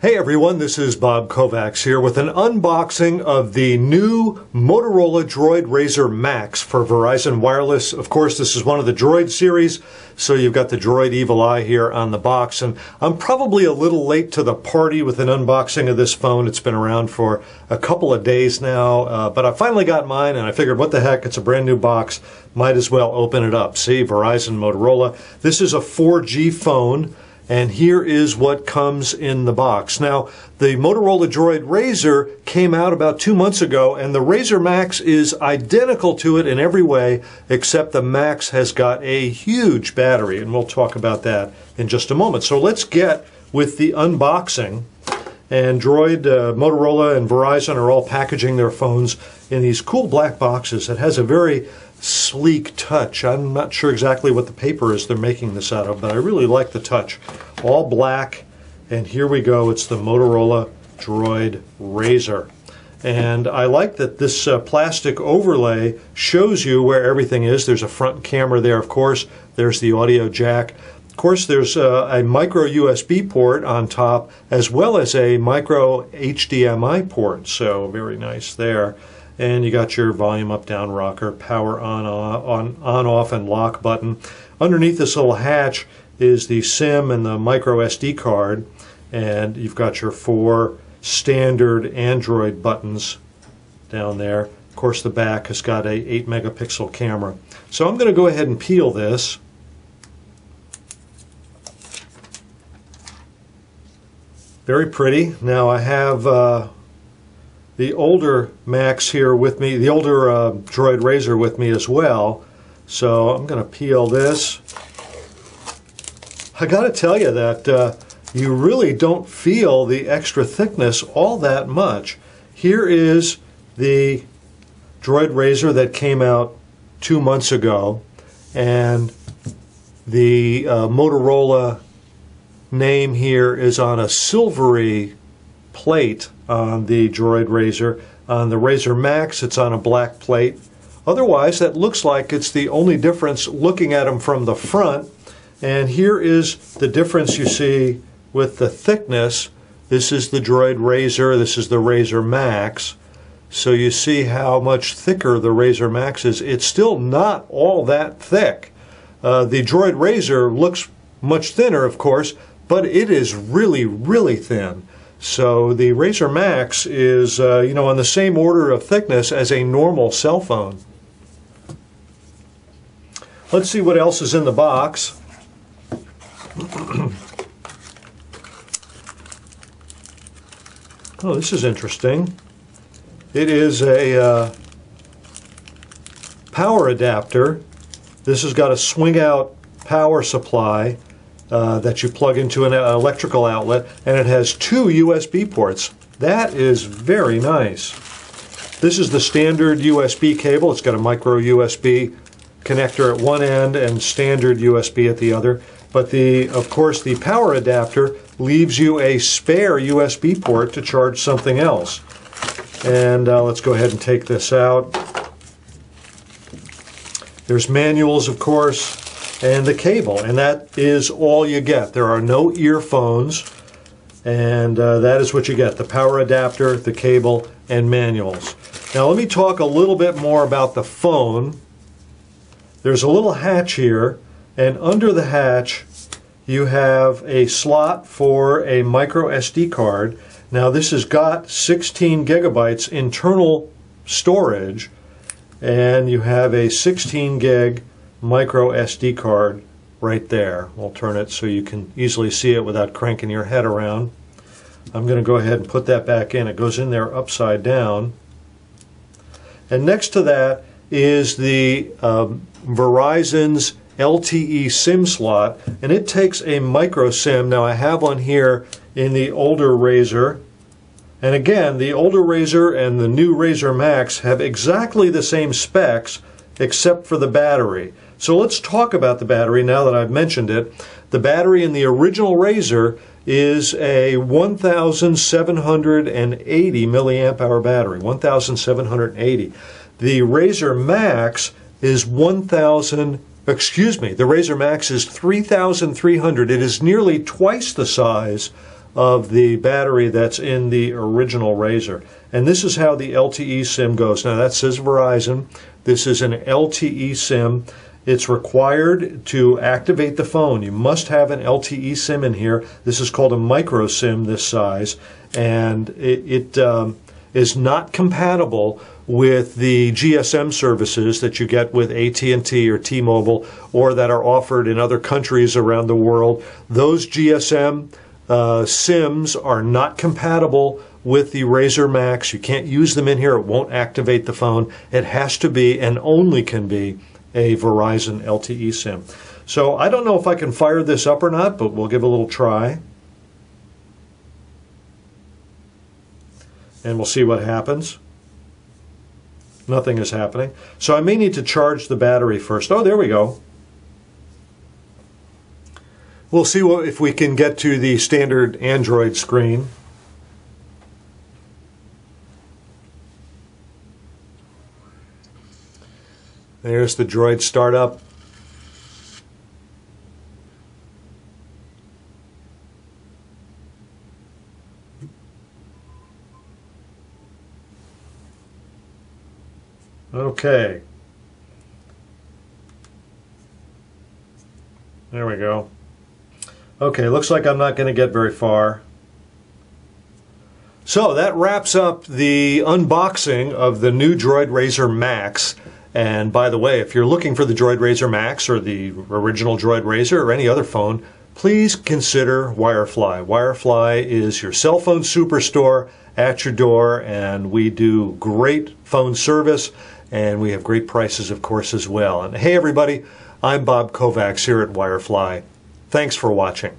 Hey everyone, this is Bob Kovacs here with an unboxing of the new Motorola DROID RAZR Maxx for Verizon Wireless. Of course, this is one of the Droid series, so you've got the Droid Evil Eye here on the box. And I'm probably a little late to the party with an unboxing of this phone. It's been around for a couple of days now, but I finally got mine and I figured, what the heck, it's a brand new box. Might as well open it up. See, Verizon, Motorola. This is a 4G phone. And here is what comes in the box. Now, the Motorola DROID RAZR came out about 2 months ago, and the RAZR Maxx is identical to it in every way, except the Maxx has got a huge battery, and we'll talk about that in just a moment. So let's get with the unboxing. And Droid, Motorola, and Verizon are all packaging their phones in these cool black boxes. It has a very sleek touch. I'm not sure exactly what the paper is they're making this out of, but I really like the touch. All black, and here we go. It's the Motorola DROID RAZR. And I like that this plastic overlay shows you where everything is. There's a front camera there, of course. There's the audio jack. Of course, there's a micro USB port on top, as well as a micro HDMI port, so very nice there. And you got your volume up, down rocker, power on, off, and lock button. Underneath this little hatch is the SIM and the micro SD card, and you've got your 4 standard Android buttons down there. Of course, the back has got a 8 megapixel camera. So I'm going to go ahead and peel this. Very pretty. Now I have the older Maxx here with me, the older DROID RAZR with me as well. So I'm going to peel this. I got to tell you that you really don't feel the extra thickness all that much. Here is the DROID RAZR that came out 2 months ago, and the Motorola name here is on a silvery plate on the DROID RAZR. On the RAZR Maxx, it's on a black plate. Otherwise, that looks like it's the only difference looking at them from the front. And here is the difference you see with the thickness. This is the DROID RAZR, this is the RAZR Maxx. So you see how much thicker the RAZR Maxx is. It's still not all that thick. The DROID RAZR looks much thinner, of course, but it is really, really thin. So the RAZR Maxx is, on the same order of thickness as a normal cell phone. Let's see what else is in the box. Oh, this is interesting. It is a power adapter. This has got a swing-out power supply that you plug into an electrical outlet, and it has 2 USB ports. That is very nice. This is the standard USB cable. It's got a micro USB connector at one end and standard USB at the other. But of course, the power adapter leaves you a spare USB port to charge something else. And let's go ahead and take this out. There's manuals, of course, and the cable, and that is all you get. There are no earphones, and that is what you get: the power adapter, the cable, and manuals. Now let me talk a little bit more about the phone. There's a little hatch here, and under the hatch you have a slot for a micro SD card. Now this has got 16 gigabytes internal storage, and you have a 16 gig micro SD card right there. We'll turn it so you can easily see it without cranking your head around. I'm going to go ahead and put that back in. It goes in there upside down. And next to that is the Verizon's LTE SIM slot, and it takes a micro SIM. Now I have one here in the older RAZR, and again, the older RAZR and the new RAZR Maxx have exactly the same specs except for the battery. So let's talk about the battery now that I've mentioned it. The battery in the original RAZR is a 1,780 milliamp hour battery, 1,780. The RAZR Maxx is the RAZR Maxx is 3,300. It is nearly twice the size of the battery that's in the original Razr. And this is how the LTE SIM goes. Now that says Verizon. This is an LTE SIM. It's required to activate the phone. You must have an LTE SIM in here. This is called a micro SIM this size, and it is not compatible with the GSM services that you get with AT&T or T-Mobile or that are offered in other countries around the world. Those GSM SIMs are not compatible with the RAZR Maxx. You can't use them in here. It won't activate the phone. It has to be and only can be a Verizon LTE SIM. So I don't know if I can fire this up or not, but we'll give a little try. And we'll see what happens. Nothing is happening. So I may need to charge the battery first. Oh, there we go. We'll see if we can get to the standard Android screen. There's the Droid startup. Okay. There we go. Okay, looks like I'm not going to get very far. So that wraps up the unboxing of the new Droid RAZR Maxx. And by the way, if you're looking for the Droid RAZR Maxx or the original Droid RAZR or any other phone, please consider Wirefly. Wirefly is your cell phone superstore at your door, and we do great phone service, and we have great prices, of course, as well. And hey, everybody, I'm Bob Kovacs here at Wirefly. Thanks for watching.